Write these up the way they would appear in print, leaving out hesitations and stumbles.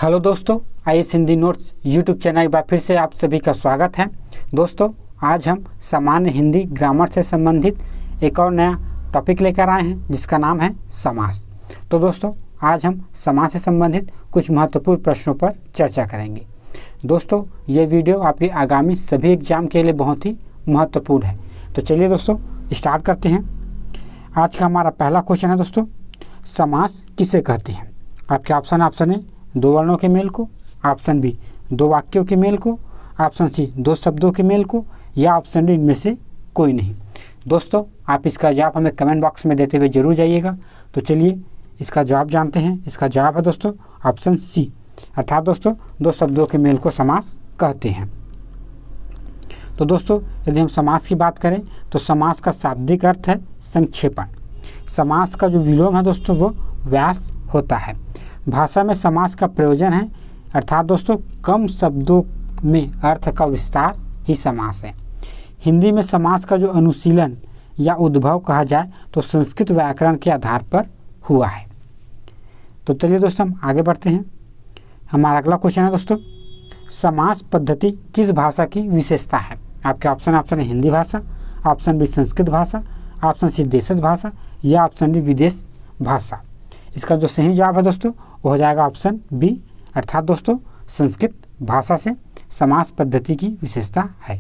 Hello दोस्तों, IAS Hindi notes YouTube channel एक बार फिर से आप सभी का स्वागत है। दोस्तों, आज हम सामान्य हिंदी ग्रामर से संबंधित एक और नया टॉपिक लेकर आए हैं जिसका नाम है समास। तो दोस्तों, आज हम समास से संबंधित कुछ महत्वपूर्ण प्रश्नों पर चर्चा करेंगे। दोस्तों, ये वीडियो आपके आगामी सभी एग्जाम के लिए बहुत ही महत्वपूर्ण है। तो चलिए दोस्तों, स्टार्ट करते हैं। आज का हमारा पहला क्वेश्चन है दोस्तों, समास किसे कहते हैं? आपके ऑप्शन है दो वर्णों के मेल को, ऑप्शन बी दो वाक्यों के मेल को, ऑप्शन सी दो शब्दों के मेल को, या ऑप्शन डी इनमें से कोई नहीं। दोस्तों, आप इसका जवाब हमें कमेंट बॉक्स में देते हुए जरूर जाइएगा। तो चलिए इसका जवाब जानते हैं। इसका जवाब है दोस्तों ऑप्शन सी, अर्थात दोस्तों दो शब्दों के मेल को समास कहते हैं। तो दोस्तों, यदि हम समास की बात करें तो समास का शाब्दिक अर्थ है संक्षेपण। समास का जो विलोम है दोस्तों वो व्यास होता है। भाषा में समास का प्रयोजन है, अर्थात दोस्तों कम शब्दों में अर्थ का विस्तार ही समास है। हिंदी में समास का जो अनुशीलन या उद्भव कहा जाए तो संस्कृत व्याकरण के आधार पर हुआ है। तो चलिए दोस्तों हम आगे बढ़ते हैं। हमारा अगला क्वेश्चन है दोस्तों, समास पद्धति किस भाषा की विशेषता है? आपके ऑप्शन है हिंदी भाषा, ऑप्शन बी संस्कृत भाषा, ऑप्शन सी देशज भाषा, या ऑप्शन डी विदेश भाषा। इसका जो सही जवाब है दोस्तों वो हो जाएगा ऑप्शन बी, अर्थात दोस्तों संस्कृत भाषा से समास पद्धति की विशेषता है।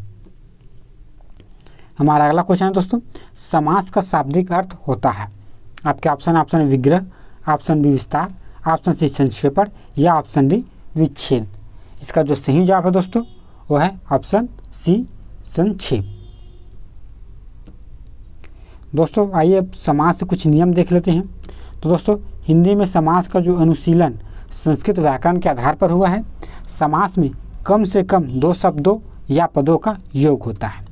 हमारा अगला क्वेश्चन है दोस्तों, समास का शाब्दिक अर्थ होता है। आपके ऑप्शन है विग्रह, ऑप्शन बी विस्तार, ऑप्शन सी संक्षेपण, या ऑप्शन डी विच्छेद। इसका जो सही जवाब है दोस्तों वो है ऑप्शन सी संक्षेप। दोस्तों, आइए अब समास से कुछ नियम देख लेते हैं। तो दोस्तों, हिंदी में समास का जो अनुशीलन संस्कृत व्याकरण के आधार पर हुआ है। समास में कम से कम दो शब्दों या पदों का योग होता है।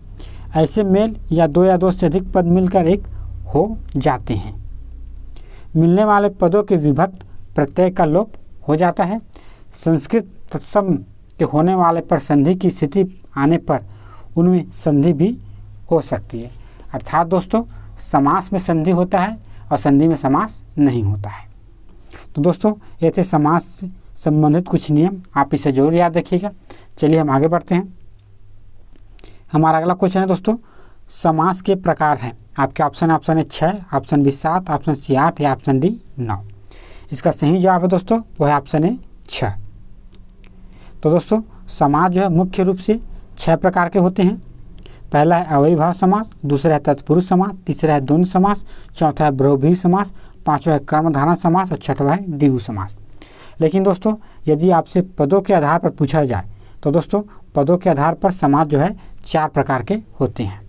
ऐसे मेल या दो से अधिक पद मिलकर एक हो जाते हैं। मिलने वाले पदों के विभक्त प्रत्यय का लोप हो जाता है। संस्कृत तत्सम के होने वाले पर संधि की स्थिति आने पर उनमें संधि भी हो सकती है। अर्थात दोस्तों समास में संधि होता है और संधि में समास नहीं होता है। तो दोस्तों, ये थे समास से संबंधित कुछ नियम, आप इसे जरूर याद रखिएगा। चलिए हम आगे बढ़ते हैं। हमारा अगला क्वेश्चन है दोस्तों, समास के प्रकार हैं। आपके ऑप्शन है 6, ऑप्शन बी 7, ऑप्शन सी 8, या ऑप्शन डी 9। इसका सही जवाब है दोस्तों वो है ऑप्शन ए 6। तो दोस्तों, समास जो है मुख्य रूप से 6 प्रकार के होते हैं। पहला है अव्ययीभाव समास, दूसरा है तत्पुरुष समास, तीसरा है द्वंद्व समास, चौथा है बहुव्रीहि समास, पांचवा है कर्मधारय समास और छठवां है द्विगु समास। लेकिन दोस्तों, यदि आपसे पदों के आधार पर पूछा जाए तो दोस्तों पदों के आधार पर समास जो है 4 प्रकार के होते हैं।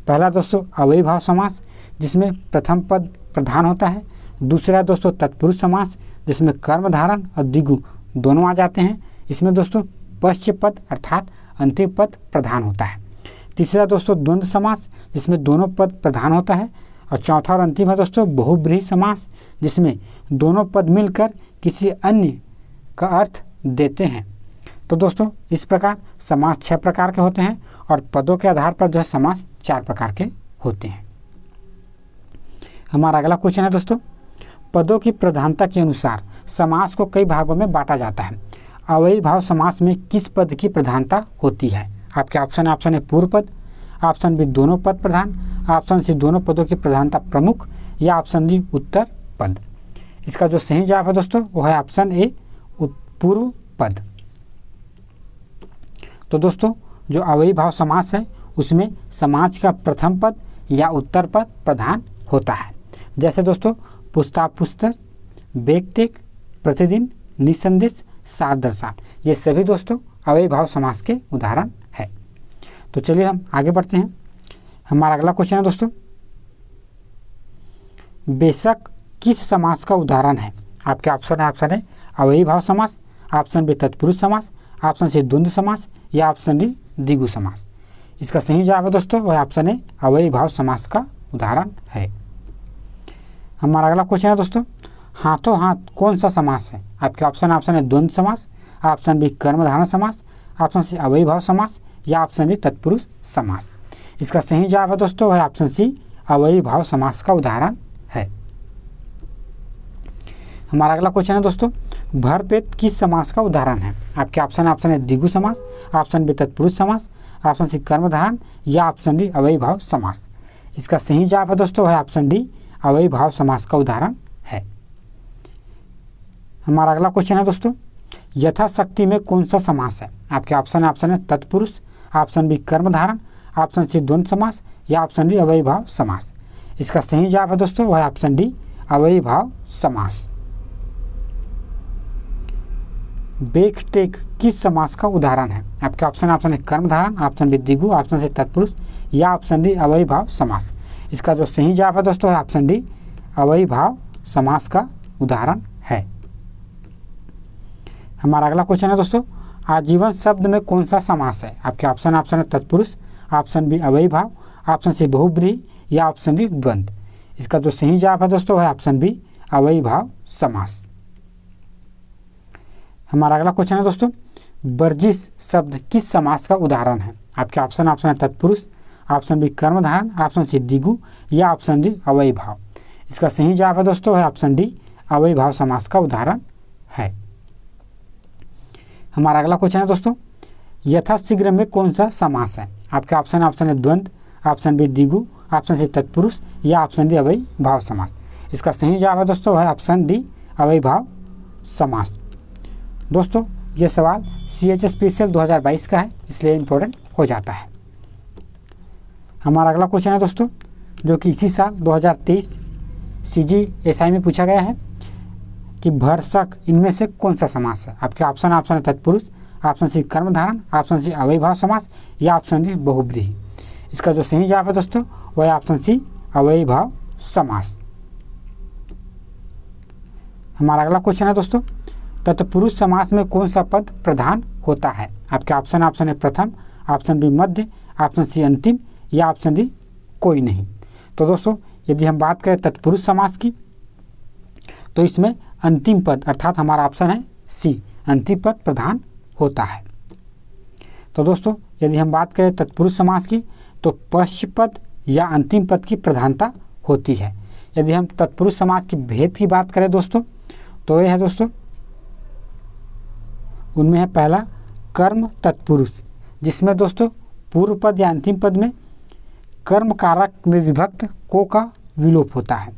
पहला दोस्तों अव्ययीभाव समास, जिसमें प्रथम पद प्रधान होता है। दूसरा है दोस्तों तत्पुरुष समास, जिसमें कर्मधारय और द्विगु दोनों आ जाते हैं। इसमें दोस्तों पश्च पद अर्थात अंतिम पद प्रधान होता है। तीसरा दोस्तों द्वंद्व समास, जिसमें दोनों पद प्रधान होता है। और चौथा और अंतिम है दोस्तों बहुव्रीहि समास, जिसमें दोनों पद मिलकर किसी अन्य का अर्थ देते हैं। तो दोस्तों, इस प्रकार समास 6 प्रकार के होते हैं और पदों के आधार पर जो है समास 4 प्रकार के होते हैं। हमारा अगला क्वेश्चन है दोस्तों, पदों की प्रधानता के अनुसार समास को कई भागों में बांटा जाता है। अव्ययीभाव समास में किस पद की प्रधानता होती है? आपके ऑप्शन है पूर्व पद, ऑप्शन बी दोनों पद प्रधान, ऑप्शन सी दोनों पदों की प्रधानता प्रमुख, या ऑप्शन डी उत्तर पद। इसका जो सही जवाब है दोस्तों वो है ऑप्शन ए पूर्व पद। तो दोस्तों, जो अव्ययीभाव समास है उसमें समास का प्रथम पद या उत्तर पद प्रधान होता है। जैसे दोस्तों पुस्ता पुस्तक, बेग टेक, प्रतिदिन, निसंदेश, सात दरसात, ये सभी दोस्तों अव्ययीभाव समास के उदाहरण है। तो चलिए हम आगे बढ़ते हैं। हमारा अगला क्वेश्चन है दोस्तों, बेशक किस समास का उदाहरण है? आपके ऑप्शन है अव्ययीभाव समास, ऑप्शन बी तत्पुरुष समास, ऑप्शन सी द्वंद्व समास, या ऑप्शन डी द्विगु समास। इसका सही जवाब है दोस्तों वह ऑप्शन है अव्ययीभाव समास का उदाहरण है। हमारा अगला क्वेश्चन है दोस्तों, हाथों हाथ कौन सा समास है? आपके ऑप्शन है द्वंद्व समास, ऑप्शन बी कर्मधारय समास, ऑप्शन सी अव्ययीभाव समास, या ऑप्शन डी तत्पुरुष समास। इसका सही जवाब है दोस्तों वह ऑप्शन सी अव्ययीभाव समास का उदाहरण है। हमारा अगला क्वेश्चन है दोस्तों, भरपेट किस समास का उदाहरण है? आपके ऑप्शन है द्विगु समास, ऑप्शन बी तत्पुरुष समास, ऑप्शन सी कर्मधारय या ऑप्शन डी अव्ययी भाव समास। इसका सही जवाब है दोस्तों है ऑप्शन डी अव्ययी भाव समास का उदाहरण है। हमारा अगला क्वेश्चन है दोस्तों, यथाशक्ति में कौन सा समास है? आपके ऑप्शन है तत्पुरुष, ऑप्शन बी कर्मधारय, ऑप्शन सी द्वंद्व समास या ऑप्शन डी अव्ययी भाव समास। इसका सही जवाब है दोस्तों वह ऑप्शन डी अव्ययी भाव समास। बेख टेक किस समास का उदाहरण है? आपके ऑप्शन है कर्मधारय, ऑप्शन बी द्विगु, ऑप्शन सी तत्पुरुष या ऑप्शन डी अव्ययी भाव समास। इसका जो सही जवाब है दोस्तों है ऑप्शन डी अव्ययी भाव समास का उदाहरण है। हमारा अगला क्वेश्चन है दोस्तों, आजीवन शब्द में कौन सा समास है? आपके ऑप्शन है तत्पुरुष, ऑप्शन बी अव्ययी भाव, ऑप्शन सी बहुब्रीहि या ऑप्शन डी द्वंद्व। इसका जो सही जवाब है दोस्तों है ऑप्शन बी अव्ययी भाव समास। हमारा अगला क्वेश्चन है दोस्तों, बर्जिस शब्द किस समास का उदाहरण है? आपके ऑप्शन है तत्पुरुष, ऑप्शन बी कर्मधारय, ऑप्शन सी द्विगु या ऑप्शन डी अव्ययी भाव। इसका सही जवाब है दोस्तों है ऑप्शन डी अव्ययी भाव समास का उदाहरण है। हमारा अगला क्वेश्चन है दोस्तों, यथाशीघ्र में कौन सा समास है? आपके ऑप्शन है द्वंद्व, ऑप्शन बी द्विगु, ऑप्शन सी तत्पुरुष या ऑप्शन डी अव्ययी भाव समास। इसका सही जवाब है दोस्तों है ऑप्शन डी अव्ययी भाव समास। दोस्तों ये सवाल CH स्पेशल 2022 का है, इसलिए इम्पोर्टेंट हो जाता है। हमारा अगला क्वेश्चन है दोस्तों, जो कि इसी साल 2023 CGSI में पूछा गया है कि भरसक इनमें से कौन सा समास है? आपके ऑप्शन है तत्पुरुष, ऑप्शन सी कर्मधारय, ऑप्शन सी अव्ययी भाव समास या ऑप्शन डी बहुब्रीहि। इसका जो सही जवाब है दोस्तों वह ऑप्शन सी अव्ययी भाव समास। हमारा अगला क्वेश्चन है दोस्तों, तत्पुरुष समास में कौन सा पद प्रधान होता है? आपके ऑप्शन है प्रथम, ऑप्शन बी मध्य, ऑप्शन सी अंतिम या ऑप्शन डी कोई नहीं। तो दोस्तों यदि हम बात करें तत्पुरुष समास की तो इसमें अंतिम पद अर्थात हमारा ऑप्शन है सी अंतिम पद प्रधान होता है। तो दोस्तों यदि हम बात करें तत्पुरुष समास की तो पश्च पद या अंतिम पद की प्रधानता होती है। यदि हम तत्पुरुष समास की भेद की बात करें दोस्तों तो यह है दोस्तों, उनमें है पहला कर्म तत्पुरुष, जिसमें दोस्तों पूर्व पद या अंतिम पद में कर्म कारक में विभक्त को का विलोप होता है।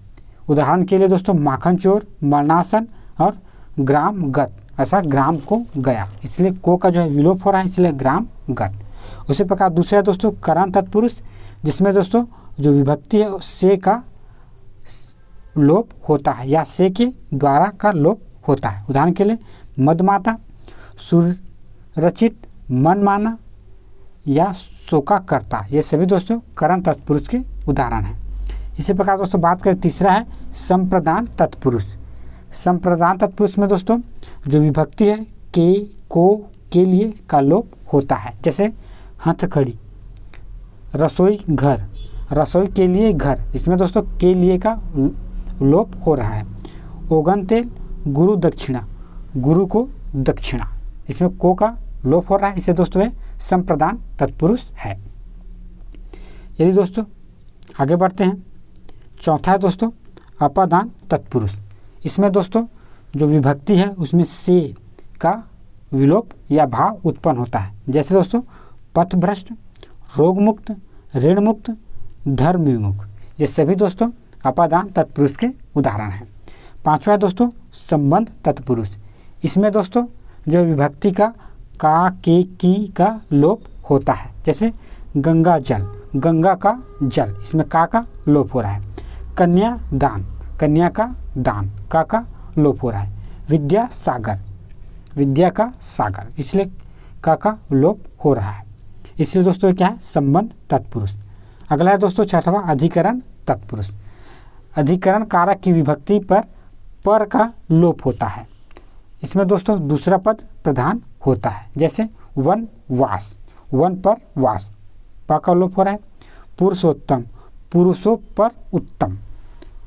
उदाहरण के लिए दोस्तों माखन चोर, मरणासन और ग्राम गत, ऐसा ग्राम को गया, इसलिए को का जो है विलोप हो रहा है, इसलिए ग्राम गत। उसी प्रकार दूसरा दोस्तों करण तत्पुरुष, जिसमें दोस्तों जो विभक्ति है से का लोप होता है या से के द्वारा का लोप होता है। उदाहरण के लिए मदमाता, सुरचित, मनमाना या शोकाकर्ता, ये सभी दोस्तों करण तत्पुरुष के उदाहरण हैं। इसी प्रकार दोस्तों बात करें तीसरा है संप्रदान तत्पुरुष। संप्रदान तत्पुरुष में दोस्तों जो विभक्ति है के, को, के लिए का लोप होता है, जैसे हथकड़ी, रसोई घर, रसोई के लिए घर, इसमें दोस्तों के लिए का लोप हो रहा है। ओगन तेल, गुरु दक्षिणा, गुरु को दक्षिणा, इसमें को का लोप हो रहा है, इसे दोस्तों है संप्रदान तत्पुरुष है। यदि दोस्तों आगे बढ़ते हैं, चौथा है दोस्तों अपादान तत्पुरुष। इसमें दोस्तों जो विभक्ति है उसमें से का विलोप या भाव उत्पन्न होता है, जैसे दोस्तों पथभ्रष्ट, रोग मुक्त, ऋण मुक्त, धर्म विमुख, ये सभी दोस्तों अपादान तत्पुरुष के उदाहरण हैं। पांचवा है दोस्तों संबंध तत्पुरुष। इसमें दोस्तों जो विभक्ति का के, की का लोप होता है, जैसे गंगा जल, गंगा का जल, इसमें का लोप हो रहा है। कन्या दान, कन्या का दान, का लोप हो रहा है। विद्या सागर, विद्या का सागर, इसलिए का लोप हो रहा है। इसलिए दोस्तों क्या है संबंध तत्पुरुष। अगला है दोस्तों छठवां अधिकरण तत्पुरुष। अधिकरण कारक की विभक्ति पर का लोप होता है, इसमें दोस्तों दूसरा पद प्रधान होता है, जैसे वन वास, वन पर वास, प का लोप हो रहा है। पुरुषोत्तम, पुरुषों पर उत्तम,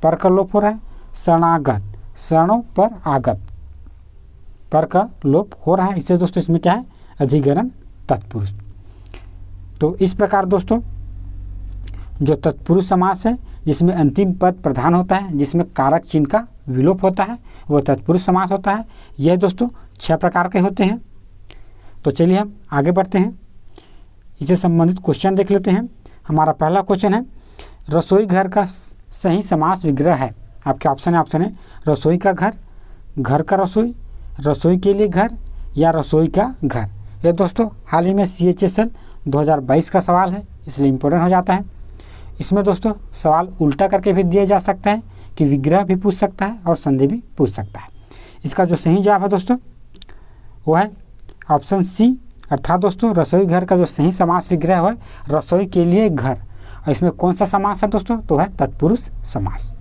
पर का लोप हो रहा है। शरणागत, शरणों पर आगत, पर का लोप हो रहा है, इससे दोस्तों इसमें क्या है अधिकरण तत्पुरुष। तो इस प्रकार दोस्तों जो तत्पुरुष समास है जिसमें अंतिम पद प्रधान होता है, जिसमें कारक चिन्ह का विलोप होता है वह तत्पुरुष समास होता है। यह दोस्तों 6 प्रकार के होते हैं। तो चलिए हम आगे बढ़ते हैं, इससे संबंधित क्वेश्चन देख लेते हैं। हमारा पहला क्वेश्चन है, रसोई घर का सही समास विग्रह है। आपके ऑप्शन है रसोई का घर, घर का रसोई, रसोई के लिए घर या रसोई का घर। यह दोस्तों हाल ही में CHSL 2022 का सवाल है, इसलिए इम्पोर्टेंट हो जाता है। इसमें दोस्तों सवाल उल्टा करके भी दिया जा सकता है कि विग्रह भी पूछ सकता है और संधि भी पूछ सकता है। इसका जो सही जवाब है दोस्तों वो है ऑप्शन C, अर्थात दोस्तों रसोई घर का जो सही समास विग्रह है रसोई के लिए घर। और इसमें कौन सा समास है दोस्तों, तो है तत्पुरुष समास।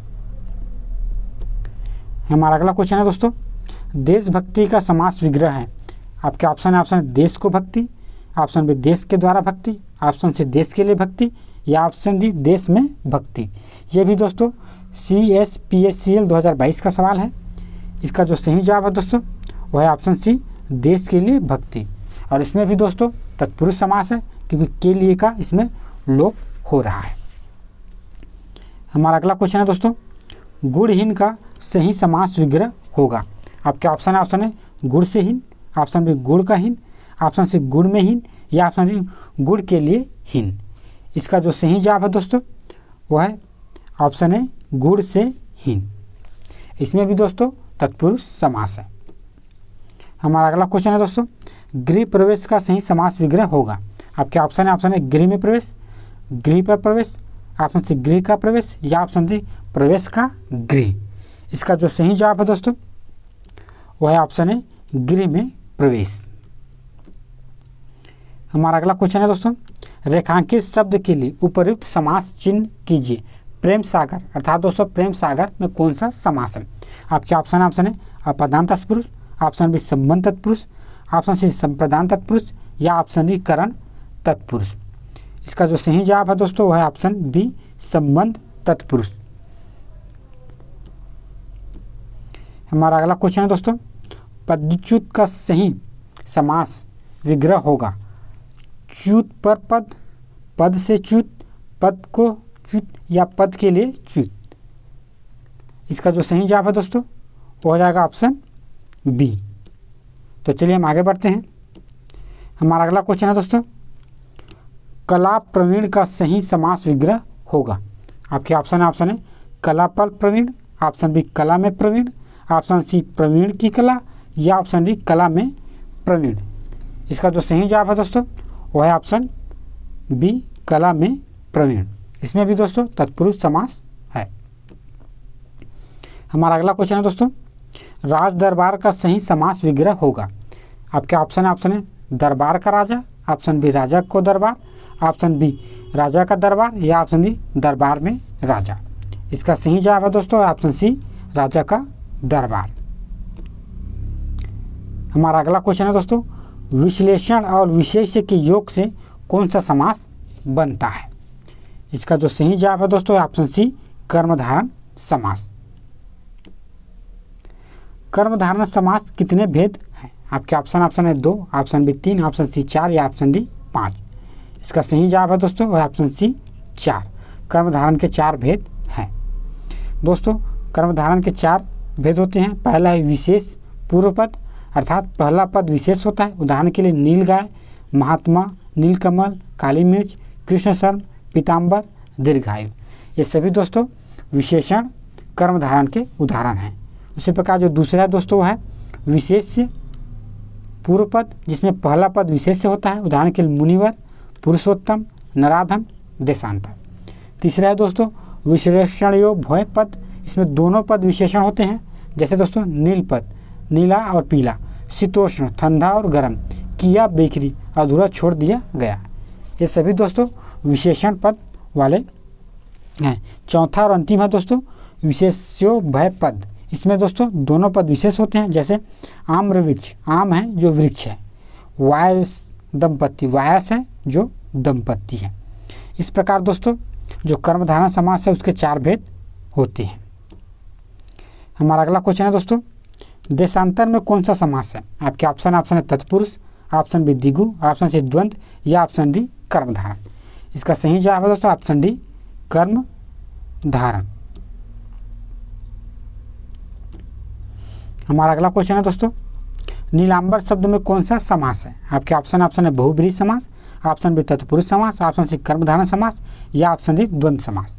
हमारा अगला क्वेश्चन है दोस्तों, देशभक्ति का समास विग्रह है। आपके ऑप्शन देश को भक्ति, ऑप्शन बी देश के द्वारा भक्ति, ऑप्शन सी देश के लिए भक्ति या ऑप्शन डी देश में भक्ति। ये भी दोस्तों CSPSCL 2022 का सवाल है। इसका जो सही जवाब है दोस्तों वह है ऑप्शन सी देश के लिए भक्ति। और इसमें भी दोस्तों तत्पुरुष समास है क्योंकि के लिए का इसमें लोप हो रहा है। हमारा अगला क्वेश्चन है दोस्तों, गुणहीन का सही समास विग्रह होगा। आपके ऑप्शन है गुण से हीन, ऑप्शन बी गुण का हीन, ऑप्शन सी गुण में हीन या ऑप्शन डी गुण के लिए हीन। इसका जो सही जवाब है दोस्तों वह है ऑप्शन है गुण से हीन। इसमें भी दोस्तों तत्पुरुष समास है। हमारा अगला क्वेश्चन है दोस्तों, गृह प्रवेश का सही समास विग्रह होगा। आपके ऑप्शन है गृह में प्रवेश, गृह पर प्रवेश, ऑप्शन सी गृह का प्रवेश या ऑप्शन डी प्रवेश का गृह। इसका जो सही जवाब है दोस्तों वह है ऑप्शन है गृह में प्रवेश। हमारा अगला क्वेश्चन है दोस्तों, रेखांकित शब्द के लिए उपर्युक्त समास चिन्ह कीजिए। प्रेम सागर, अर्थात दोस्तों प्रेम सागर में कौन सा समास है। आपके ऑप्शन है अप्रधान तत्पुरुष, ऑप्शन बी संबंध तत्पुरुष, ऑप्शन सी संप्रदान तत्पुरुष या ऑप्शन डी करण तत्पुरुष। इसका जो सही जवाब है दोस्तों वह है ऑप्शन बी संबंध तत्पुरुष। हमारा अगला क्वेश्चन है दोस्तों, पदच्युत का सही समास विग्रह होगा। च्युत पर पद, पद से च्युत, पद को च्युत या पद के लिए च्युत। इसका जो सही जवाब है दोस्तों वो हो जाएगा ऑप्शन बी। तो चलिए हम आगे बढ़ते हैं। हमारा अगला क्वेश्चन है दोस्तों, कला प्रवीण का सही समास विग्रह होगा। आपके ऑप्शन है कला पर प्रवीण, ऑप्शन बी कला में प्रवीण, ऑप्शन सी प्रवीण की कला या ऑप्शन डी कला में प्रवीण। इसका जो सही जवाब है दोस्तों वह है ऑप्शन बी कला में प्रवीण। इसमें भी दोस्तों तत्पुरुष समास है। हमारा अगला क्वेश्चन है दोस्तों, राज दरबार का सही समास विग्रह होगा। आपके ऑप्शन है दरबार का राजा, ऑप्शन बी राजा को दरबार, ऑप्शन बी राजा का दरबार या ऑप्शन डी दरबार में राजा। इसका सही जवाब है दोस्तों ऑप्शन सी राजा का दरबार। हमारा अगला क्वेश्चन है दोस्तों, विश्लेषण और विशेष्य के योग से कौन सा समास बनता है। इसका जो सही जवाब है दोस्तों ऑप्शन सी कर्मधारय समास। कर्मधारय समास कितने भेद हैं। आपके ऑप्शन है 2, ऑप्शन बी 3, ऑप्शन सी 4 या ऑप्शन डी 5। इसका सही जवाब है दोस्तों वह ऑप्शन सी 4। कर्मधारय के 4 भेद हैं। दोस्तों कर्मधारय के 4 भेद होते हैं। पहला है विशेष पूर्व पद, अर्थात पहला पद विशेष होता है। उदाहरण के लिए नील गाय, महात्मा, नीलकमल, काली मिर्च, कृष्ण शर्म, पीताम्बर, दीर्घायु। ये सभी दोस्तों विशेषण कर्मधारय के उदाहरण हैं। उसी प्रकार जो दूसरा है दोस्तों वह है विशेष पूर्व पद, जिसमें पहला पद विशेष होता है। उदाहरण के लिए मुनिवर, पुरुषोत्तम, नराधम, देशांतर। तीसरा है दोस्तों विशेषणयोग भय पद, इसमें दोनों पद विशेषण होते हैं। जैसे दोस्तों नील पद, नीला और पीला, शीतोष्ण, ठंडा और गर्म, किया, बेकरी, अधूरा छोड़ दिया गया। ये सभी दोस्तों विशेषण पद वाले हैं। चौथा और अंतिम है दोस्तों विशेष्योभय पद, इसमें दोस्तों दोनों पद विशेष होते हैं। जैसे आम्र वृक्ष, आम है जो वृक्ष है, वायस दंपत्ति, वायस है जो दंपत्ति है। इस प्रकार दोस्तों जो कर्मधारय समास है उसके 4 भेद होते हैं। हमारा अगला क्वेश्चन है दोस्तों, देशांतर में कौन सा समास है। आपके ऑप्शन है तत्पुरुष, ऑप्शन बी द्विगु, ऑप्शन सी द्वंद्व या ऑप्शन डी कर्मधारय। इसका सही जवाब है दोस्तों ऑप्शन डी कर्मधारय। हमारा अगला क्वेश्चन है दोस्तों, नीलांबर शब्द में कौन सा समास है? आपके ऑप्शन है बहुब्रीहि समास, ऑप्शन बी तत्पुरुष समास, ऑप्शन सी कर्मधारय समास या ऑप्शन डी द्वंद्व समास।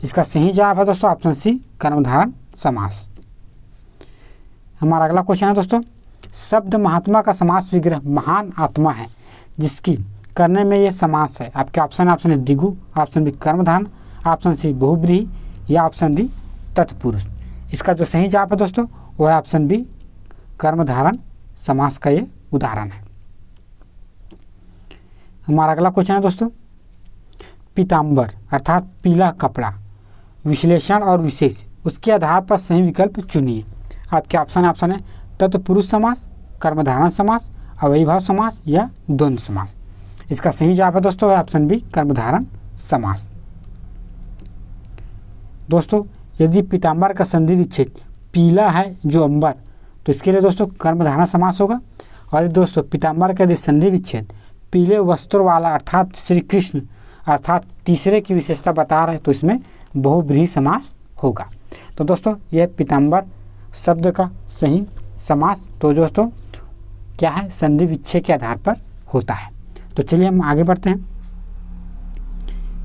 इसका सही जवाब है दोस्तों ऑप्शन सी कर्मधारय समास। हमारा अगला क्वेश्चन है दोस्तों, शब्द महात्मा का समास विग्रह महान आत्मा है जिसकी करने में ये समास है। आपके ऑप्शन है द्विगु, ऑप्शन बी कर्मधारय, ऑप्शन सी बहुब्रीहि या ऑप्शन डी तत्पुरुष। इसका जो सही जवाब है दोस्तों वह है ऑप्शन बी कर्मधारय समास का ये उदाहरण है। हमारा अगला क्वेश्चन है दोस्तों, पीताम्बर अर्थात पीला कपड़ा, विश्लेषण और विशेष, उसके आधार पर सही विकल्प चुनिए। आपके ऑप्शन है तत्पुरुष समास, कर्मधारय समास, अव्ययीभाव समास या द्वंद्व समास। इसका सही जवाब है दोस्तों ऑप्शन बी कर्मधारय समास। दोस्तों यदि पीताम्बर का संधि विच्छेद पीला है जो अंबर, तो इसके लिए दोस्तों कर्मधारय समास होगा। और यदि दोस्तों पीताम्बर का यदि संधि विच्छेद पीले वस्त्रों वाला अर्थात श्री कृष्ण अर्थात तीसरे की विशेषता बता रहे, तो इसमें बहुब्रीहि समास होगा। तो दोस्तों यह पीताम्बर शब्द का सही समास तो दोस्तों क्या है, संधि विच्छेद के आधार पर होता है। तो चलिए हम आगे बढ़ते हैं।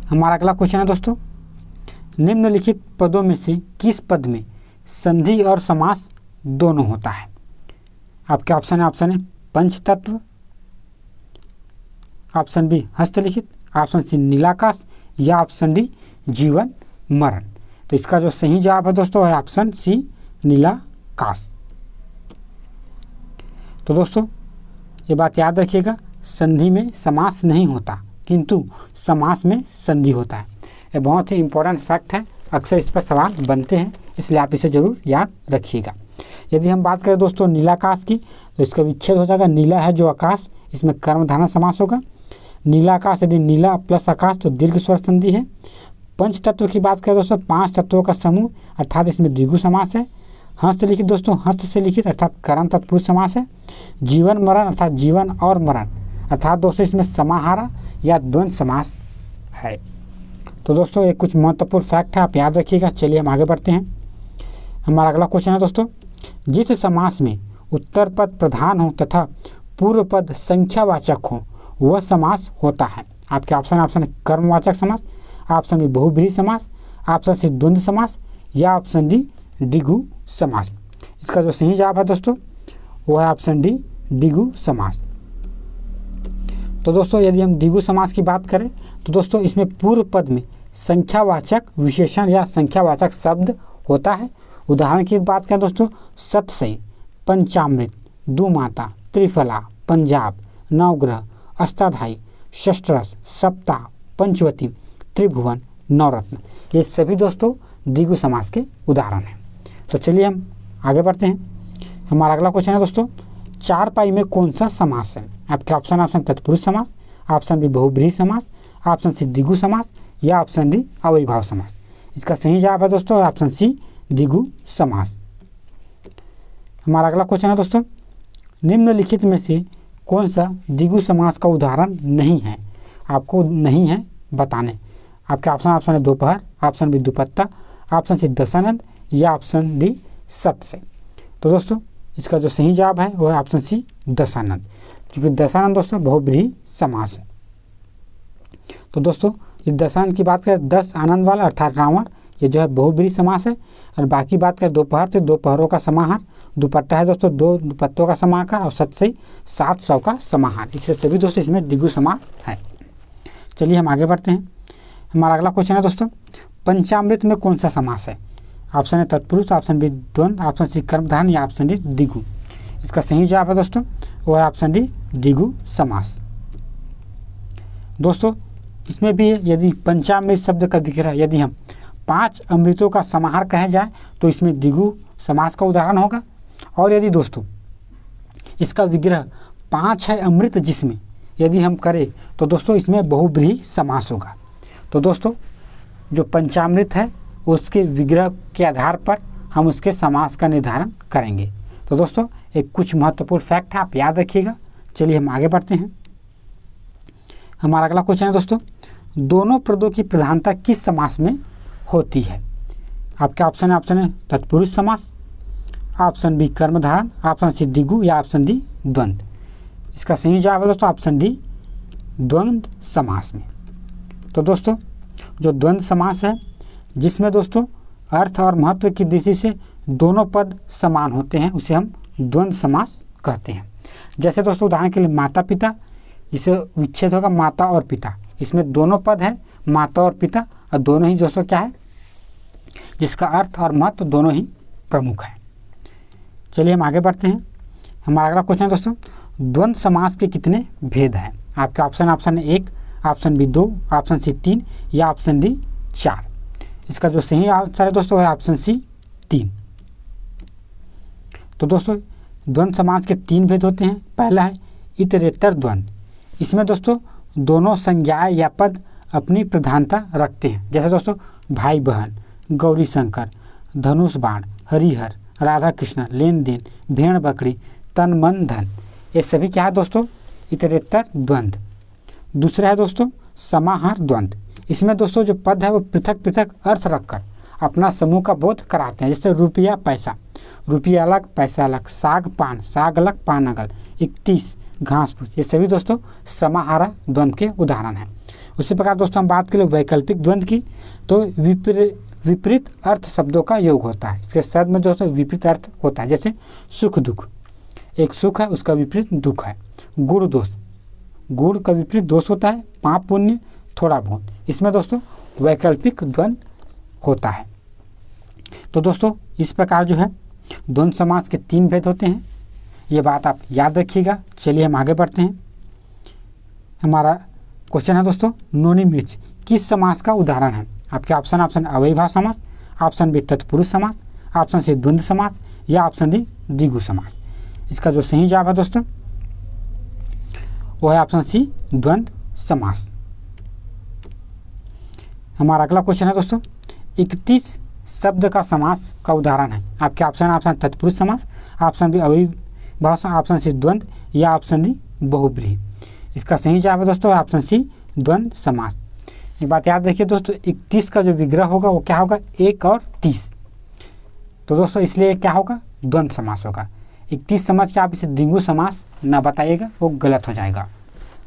हमारा अगला क्वेश्चन है दोस्तों, निम्नलिखित पदों में से किस पद में संधि और समास दोनों होता है? आपके ऑप्शन है पंचतत्व, ऑप्शन बी हस्तलिखित, ऑप्शन सी नीलाकाश या ऑप्शन डी जीवन मरण। तो इसका जो सही जवाब है दोस्तों है ऑप्शन सी नीलाकाश। तो दोस्तों ये बात याद रखिएगा, संधि में समास नहीं होता किंतु समास में संधि होता है। ये बहुत ही इंपॉर्टेंट फैक्ट है, अक्सर इस पर सवाल बनते हैं, इसलिए आप इसे जरूर याद रखिएगा। यदि हम बात करें दोस्तों नीलाकाश की, तो इसका विच्छेद हो जाएगा नीला है जो आकाश, इसमें कर्मधारय समास होगा। नीलाकाश यदि नीला प्लस आकाश तो दीर्घ स्वर संधि है। पंच तत्व की बात करें दोस्तों 5 तत्वों का समूह अर्थात इसमें द्विगु समास है। हस्त लिखित दोस्तों हस्त से लिखित अर्थात कर्म तत्पुरुष समास है। जीवन मरण अर्थात जीवन और मरण अर्थात दोस्तों इसमें समाहारा या द्वंद्व समास है। तो दोस्तों ये कुछ महत्वपूर्ण फैक्ट है, आप याद रखिएगा। चलिए हम आगे बढ़ते हैं। हमारा अगला क्वेश्चन है दोस्तों, जिस समास में उत्तर पद प्रधान हो तथा पूर्व पद संख्यावाचक हो वह समास होता है। आपके ऑप्शन है कर्मवाचक समास, ऑप्शन बी बहुब्रीहि समास, ऑप्शन सी द्वंद्व समास या ऑप्शन डी द्विगु समास। इसका जो सही जवाब है दोस्तों वह है ऑप्शन डी द्विगु समास। तो दोस्तों यदि हम द्विगु समास की बात करें तो दोस्तों इसमें पूर्व पद में संख्यावाचक विशेषण या संख्यावाचक शब्द होता है। उदाहरण की बात करें दोस्तों सतसई, पंचामृत, दुमाता, त्रिफला, पंजाब, नवग्रह, अष्टाध्यायी, षष्ठरस, सप्ताह, पंचवती, त्रिभुवन, नवरत्न, ये सभी दोस्तों द्विगु समास के उदाहरण हैं। तो चलिए हम आगे बढ़ते हैं। हमारा अगला क्वेश्चन है दोस्तों, चारपाई में कौन सा समास है? आपके ऑप्शन तत्पुरुष समास, ऑप्शन बी बहुब्रीहि समास, ऑप्शन सी द्विगु समास या ऑप्शन डी अव्ययीभाव समास। इसका सही जवाब है दोस्तों ऑप्शन सी द्विगु समास। हमारा अगला क्वेश्चन है दोस्तों, निम्नलिखित में से कौन सा द्विगु समास का उदाहरण नहीं है? आपको नहीं है बताने। आपके ऑप्शन है दोपहर, ऑप्शन बी दुपत्ता, ऑप्शन सी दशानंद या ऑप्शन डी सत्सई। तो दोस्तों इसका जो सही जवाब है वह है ऑप्शन सी दशानंद, क्योंकि दशानंद दोस्तों बहुब्रीहि समास है। तो दोस्तों ये दशानंद की बात करें 10 आनंद वाला अर्थात रावण, ये जो है बहुब्रीहि समास है। और बाकी बात करें दोपहर तो दोपहरों का समाहार, दुपट्टा है दोस्तों 2 दुपट्टों का समाहार और सत्सई 700 का समाहार। इससे सभी दोस्तों इसमें द्विगु समास है। चलिए हम आगे बढ़ते हैं। हमारा अगला क्वेश्चन है दोस्तों, पंचामृत में कौन सा समास है? ऑप्शन है तत्पुरुष, ऑप्शन बी द्वंद्व, ऑप्शन सी कर्मधारय या ऑप्शन डी द्विगु। इसका सही जवाब है दोस्तों वो है ऑप्शन डी द्विगु समास। दोस्तों इसमें भी यदि पंचामृत शब्द का दिख रहा है, यदि हम 5 अमृतों का समाहार कहे जाए तो इसमें द्विगु समास का उदाहरण होगा। और यदि दोस्तों इसका विग्रह 5 है अमृत जिसमें यदि हम करें तो दोस्तों इसमें बहुब्रीहि समास होगा। तो दोस्तों जो पंचामृत है उसके विग्रह के आधार पर हम उसके समास का निर्धारण करेंगे। तो दोस्तों एक कुछ महत्वपूर्ण फैक्ट है, आप याद रखिएगा। चलिए हम आगे बढ़ते हैं। हमारा अगला क्वेश्चन है दोस्तों, दोनों पदों की प्रधानता किस समास में होती है? आपके ऑप्शन है तत्पुरुष समास, ऑप्शन बी कर्मधारय, ऑप्शन सी द्विगु या ऑप्शन डी द्वंद्व। इसका सही जवाब है दोस्तों ऑप्शन डी द्वंद्व समास में। तो दोस्तों जो द्वंद्व समास है जिसमें दोस्तों अर्थ और महत्व की दृष्टि से दोनों पद समान होते हैं उसे हम द्वंद्व समास कहते हैं। जैसे दोस्तों उदाहरण के लिए माता पिता, जिसे विच्छेद होगा माता और पिता, इसमें दोनों पद है माता और पिता और दोनों ही दोस्तों क्या है जिसका अर्थ और महत्व दोनों ही प्रमुख है। चलिए हम आगे बढ़ते हैं। हमारा अगला क्वेश्चन है दोस्तों द्वंद्व समास के कितने भेद हैं। आपका ऑप्शन है 1, ऑप्शन बी 2, ऑप्शन सी 3 या ऑप्शन डी 4। इसका जो सही आंसर है दोस्तों है ऑप्शन सी 3। तो दोस्तों द्वंद्व समास के 3 भेद होते हैं। पहला है इतरेतर द्वंद्व। इसमें दोस्तों दोनों संज्ञाएं या पद अपनी प्रधानता रखते हैं। जैसे दोस्तों भाई बहन, गौरी शंकर, धनुष बाण, हरिहर, राधा कृष्ण, लेन देन, भेड़ बकरी, तन मन धन, ये सभी क्या है दोस्तों इतरेतर द्वंद्व। दूसरा है दोस्तों समाहार द्वंद्व। इसमें दोस्तों जो पद है वो पृथक पृथक अर्थ रखकर अपना समूह का बोध कराते हैं। जैसे रुपया पैसा, रुपया अलग पैसा अलग, साग पान, साग अलग पान अलग, 31 घास फूस, ये सभी दोस्तों समाहार द्वंद्व के उदाहरण हैं। उसी प्रकार दोस्तों हम बात करें वैकल्पिक द्वंद्व की, तो विपरीत अर्थ शब्दों का योग होता है। इसके शब्द में दोस्तों विपरीत अर्थ होता है। जैसे सुख दुख, एक सुख है उसका विपरीत दुख है। गुण दोष, गुण का विपरीत दोष होता है। पाप पुण्य थोड़ा बहुत, इसमें दोस्तों वैकल्पिक द्वंद्व होता है। तो दोस्तों इस प्रकार जो है द्वंद्व समास के 3 भेद होते हैं, ये बात आप याद रखिएगा। चलिए हम आगे बढ़ते हैं। हमारा क्वेश्चन है दोस्तों नोनी मिर्च किस समास का उदाहरण है। आपके ऑप्शन अव्ययीभाव समास, ऑप्शन बी तत्पुरुष समास, ऑप्शन सी द्वंद्व समास या ऑप्शन डी द्विगु समास। इसका जो सही जवाब है दोस्तों वो है ऑप्शन सी द्वंद्व समास। हमारा अगला क्वेश्चन है दोस्तों 31 शब्द का समास का उदाहरण है। आपके ऑप्शन तत्पुरुष समास, ऑप्शन बी अव्ययीभाव, ऑप्शन सी द्वंद्व या ऑप्शन डी बहुब्रीहि। इसका सही जवाब है दोस्तों ऑप्शन सी द्वंद्व समास। एक बात याद रखिए दोस्तों 31 का जो विग्रह होगा वो क्या होगा 1 और 30। तो दोस्तों इसलिए क्या होगा द्वंद्व समास होगा। 31 समझ के आप इसे द्विगु समास ना बताइएगा, वो गलत हो जाएगा।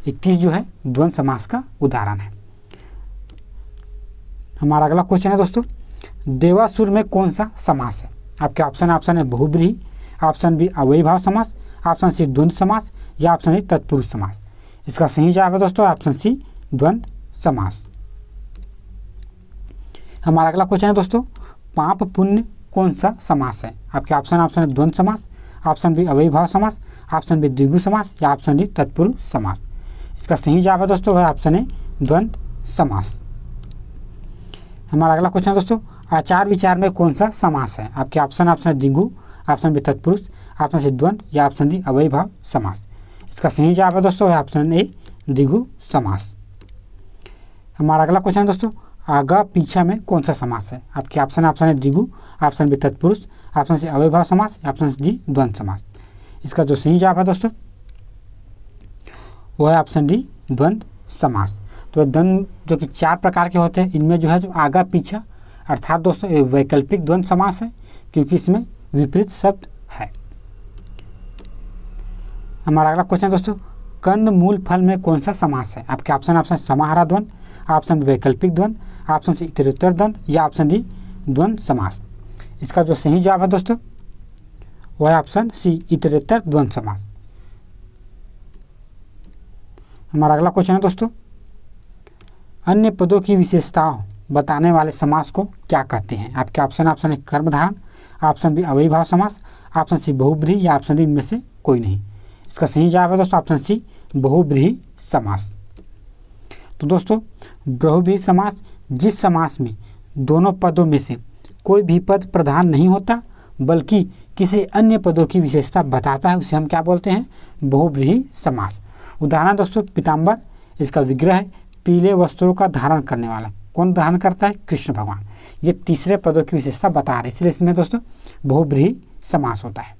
31 जो है द्वंद्व समास का उदाहरण है। हमारा अगला क्वेश्चन है दोस्तों देवासुर में कौन सा समास है। आपके ऑप्शन है बहुब्रीहि, ऑप्शन बी अव्ययीभाव समास, ऑप्शन सी द्वंद्व समास या ऑप्शन डी तत्पुरुष समास। इसका सही जवाब है दोस्तों ऑप्शन सी द्वंद्व समास। हमारा अगला क्वेश्चन है दोस्तों पाप पुण्य कौन सा समास है। आपके ऑप्शन है द्वंद्व समास, ऑप्शन बी अव्ययीभाव समास, ऑप्शन बी द्विगु समास या ऑप्शन डी तत्पुरुष समास। इसका सही जवाब है दोस्तों है ऑप्शन ए द्वंद्व समास। हमारा अगला क्वेश्चन है दोस्तों आचार विचार में कौन सा समास है। आपके ऑप्शन है द्विगु, ऑप्शन बी तत्पुरुष, ऑप्शन सी द्वंद्व या ऑप्शन डी अव्ययीभाव समास। इसका सही जवाब है दोस्तों है ऑप्शन ए द्विगु समास। हमारा अगला क्वेश्चन है दोस्तों आगा पीछा में कौन सा समास है। आपके ऑप्शन है द्विगु, ऑप्शन बी तत्पुरुष, ऑप्शन सी अव्ययीभाव समास, ऑप्शन डी द्वंद्व समास। इसका जो सही जवाब है दोस्तों वो है ऑप्शन डी द्वंद्व समास। तो द्वंद्व जो कि 4 प्रकार के होते हैं, इनमें जो है जो आगा पीछा अर्थात दोस्तों ये वैकल्पिक द्वंद्व समास है क्योंकि इसमें विपरीत शब्द है। हमारा अगला क्वेश्चन दोस्तों कंद मूल फल में कौन सा समास है। आपके ऑप्शन समाहार द्वंद्व, ऑप्शन वैकल्पिक द्वंद्व, ऑप्शन सी इतरेतर द्वंद्व या ऑप्शन डी द्वंद्व समास। इसका जो सही जवाब है दोस्तों वह है ऑप्शन सी इतरेतर द्वंद्व समास। हमारा अगला क्वेश्चन है दोस्तों अन्य पदों की विशेषताओं बताने वाले समास को क्या कहते हैं। आपके ऑप्शन है कर्मधारय, ऑप्शन बी अव्ययीभाव समास, ऑप्शन सी बहुब्रीहि या ऑप्शन डी इनमें से कोई नहीं। इसका सही जवाब है दोस्तों ऑप्शन सी बहुब्रीहि समास। तो दोस्तों बहुब्रीहि समास जिस समास में दोनों पदों में से कोई भी पद प्रधान नहीं होता बल्कि किसी अन्य पदों की विशेषता बताता है उसे हम क्या बोलते हैं बहुब्रीहि समास। उदाहरण दोस्तों पीताम्बर, इसका विग्रह है पीले वस्त्रों का धारण करने वाला। कौन धारण करता है कृष्ण भगवान। ये तीसरे पदों की विशेषता बता रहे, इसलिए इसमें दोस्तों बहुब्रीहि समास होता है।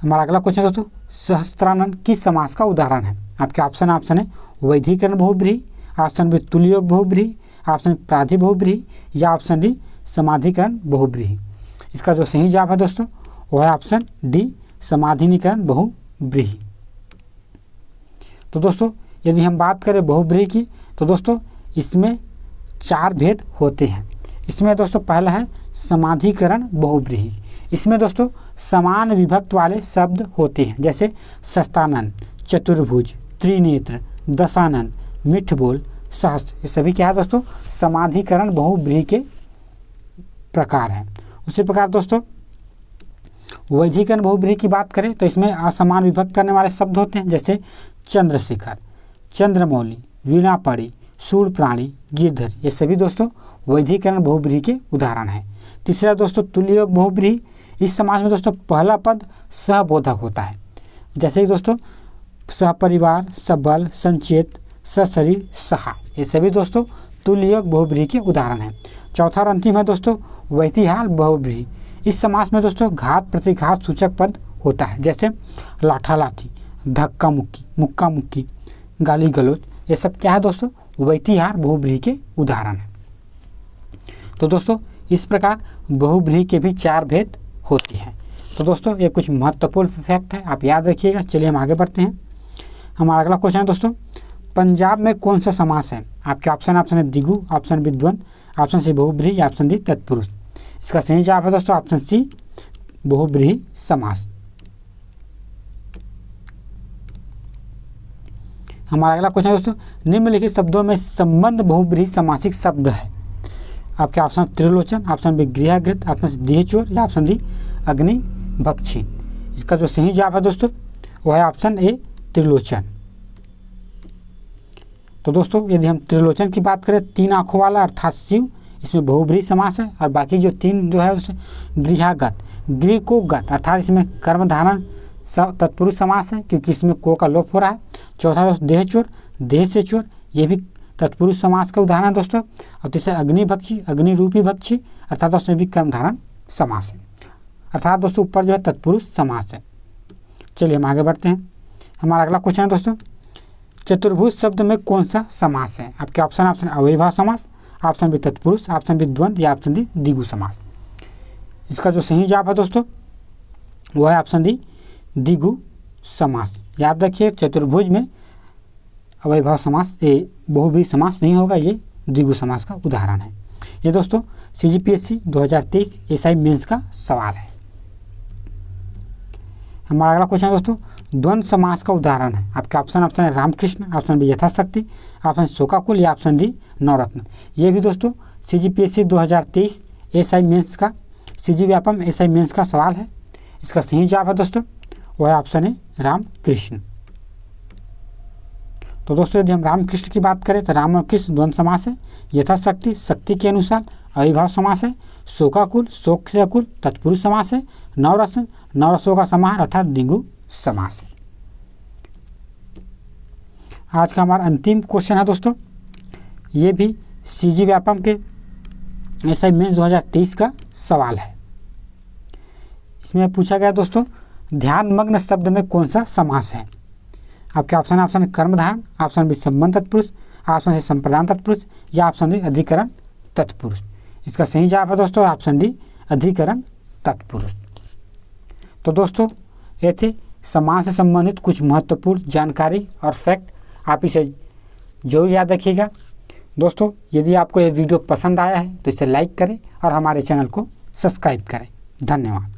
हमारा अगला क्वेश्चन दोस्तों सहस्त्रानन किस समास का उदाहरण है। आपके ऑप्शन है वैधिकरण बहुब्रीहि, ऑप्शन बी तुल्ययोग बहुब्रीहि, ऑप्शन प्राधि बहुब्रीहि या ऑप्शन डी समाधिकरण बहुव्रीहि। इसका जो सही जवाब है दोस्तों वो है ऑप्शन डी, समाधिकरण बहुव्रीहि। तो दोस्तों यदि हम बात करें बहुव्रीहि की तो दोस्तों इसमें 4 भेद होते हैं। इसमें दोस्तों पहला है समाधिकरण बहुव्रीहि। इसमें दोस्तों समान विभक्त वाले शब्द होते हैं, जैसे सस्तानंद, चतुर्भुज, त्रिनेत्र, दशानंद, मिठ बोल, सहस्त्र। ये सभी क्या है दोस्तों समाधिकरण बहुव्रीहि के प्रकार हैं। उसी प्रकार दोस्तों वैधिकरण बहुव्रीहि की बात करें तो इसमें असमान विभक्त करने वाले शब्द होते हैं, जैसे चंद्रशेखर, चंद्रमौली, वीणापड़ी, शूरप्राणी, गिरधर। ये सभी दोस्तों वैधिकरण बहुव्रीहि के उदाहरण हैं। तीसरा दोस्तों तुल्ययोग बहुव्रीहि। इस समास में दोस्तों पहला पद सहबोधक होता है, जैसे कि दोस्तों सहपरिवार, सबल, संचेत, सशरीर, सहाय। ये सभी दोस्तों तुल्ययोग बहुव्रीहि के उदाहरण हैं। चौथा और अंतिम है दोस्तों वैतिहाल बहुव्रीहि। इस समास में दोस्तों घात प्रतिघात सूचक पद होता है, जैसे लाठा लाठी, धक्का मुक्की, मुक्का मुक्की, गाली गलौज। ये सब क्या है दोस्तों वैतिहार बहुव्रीहि के उदाहरण हैं। तो दोस्तों इस प्रकार बहुव्रीहि के भी 4 भेद होते हैं। तो दोस्तों ये कुछ महत्वपूर्ण फैक्ट है, आप याद रखिएगा। चलिए हम आगे बढ़ते हैं। हमारा अगला क्वेश्चन है दोस्तों पंजाब में कौन सा समास है? आपके ऑप्शन है द्विगु, ऑप्शन बी द्वंद, ऑप्शन सी बहुव्रीहि, ऑप्शन डी तत्पुरुष। इसका सही जवाब है दोस्तों ऑप्शन सी बहुव्रीहि समास। हमारा अगला क्वेश्चन दोस्तों निम्नलिखित शब्दों में संबंध बहुव्रीहि समासिक शब्द है। आपके ऑप्शन त्रिलोचन, ऑप्शन बी गृहागृत, ऑप्शन सी देहचोर या ऑप्शन डी अग्निभक्षी। इसका जो सही जवाब है दोस्तों वो है ऑप्शन ए त्रिलोचन। तो दोस्तों यदि हम त्रिलोचन की बात करें 3 आंखों वाला अर्थात शिव, इसमें बहुव्रीहि समास है। और बाकी जो 3 जो है उसमें गृहागत, गृह को गत अर्थात इसमें कर्मधारण तत्पुरुष समास है, क्योंकि इसमें को का लोप हो रहा है। चौथा दोस्तों देहचोर, देह से चोर, ये भी तत्पुरुष समास का उदाहरण है दोस्तों। और तीसरा अग्निभक्षी, अग्निरूपी भक्षी अर्थात दोस्तों भी कर्मधारण समास है, अर्थात दोस्तों ऊपर जो है तत्पुरुष समास है। चलिए हम आगे बढ़ते हैं। हमारा अगला क्वेश्चन है दोस्तों चतुर्भुज शब्द में कौन सा समास है? आपके ऑप्शन अव्ययभाव समास, ऑप्शन बी तत्पुरुष, ऑप्शन बी द्वंद या ऑप्शन डी द्विगु समास। इसका जो सही जवाब है दोस्तों वो है ऑप्शन डी द्विगु समास। याद रखिए चतुर्भुज में अव्ययभाव समास बहुव्रीहि समास नहीं होगा, ये द्विगु समास का उदाहरण है। ये दोस्तों CGPSC 2023 SI मेंस का सवाल है। हमारा अगला क्वेश्चन है दोस्तों द्वंद्व समास का उदाहरण है। आपका ऑप्शन है रामकृष्ण, ऑप्शन बी यथाशक्ति, ऑप्शन शोकाकुल या ऑप्शन डी नवरत्न। ये भी दोस्तों CGPSC 2023 SI मेंस का CG व्यापम SI मेंस का सवाल है। इसका सही जवाब है दोस्तों वह ऑप्शन है रामकृष्ण। तो दोस्तों यदि हम रामकृष्ण की बात करें तो राम और कृष्ण द्वंद्व समास है। यथाशक्ति शक्ति के अनुसार अविभाव समास है। शोकाकुल शोक से अकुल तत्पुरुष समास है। नवरत्न नवरसों का समाहार अर्थात द्विगु समास है। आज का हमारा अंतिम क्वेश्चन है दोस्तों, ये भी CG व्यापम के SI मेंस 2023 का सवाल है। इसमें पूछा गया दोस्तों ध्यानमग्न शब्द में कौन सा समास है? आपके ऑप्शन कर्मधारण, ऑप्शन बी संबंध तत्पुरुष, ऑप्शन सी संप्रदान तत्पुरुष या ऑप्शन डी अधिकरण तत्पुरुष। इसका सही जवाब है दोस्तों ऑप्शन डी अधिकरण तत्पुरुष। तो दोस्तों ये थे समास से संबंधित कुछ महत्वपूर्ण जानकारी और फैक्ट, आप इसे जरूर याद रखिएगा। दोस्तों यदि आपको ये वीडियो पसंद आया है तो इसे लाइक करें और हमारे चैनल को सब्सक्राइब करें। धन्यवाद।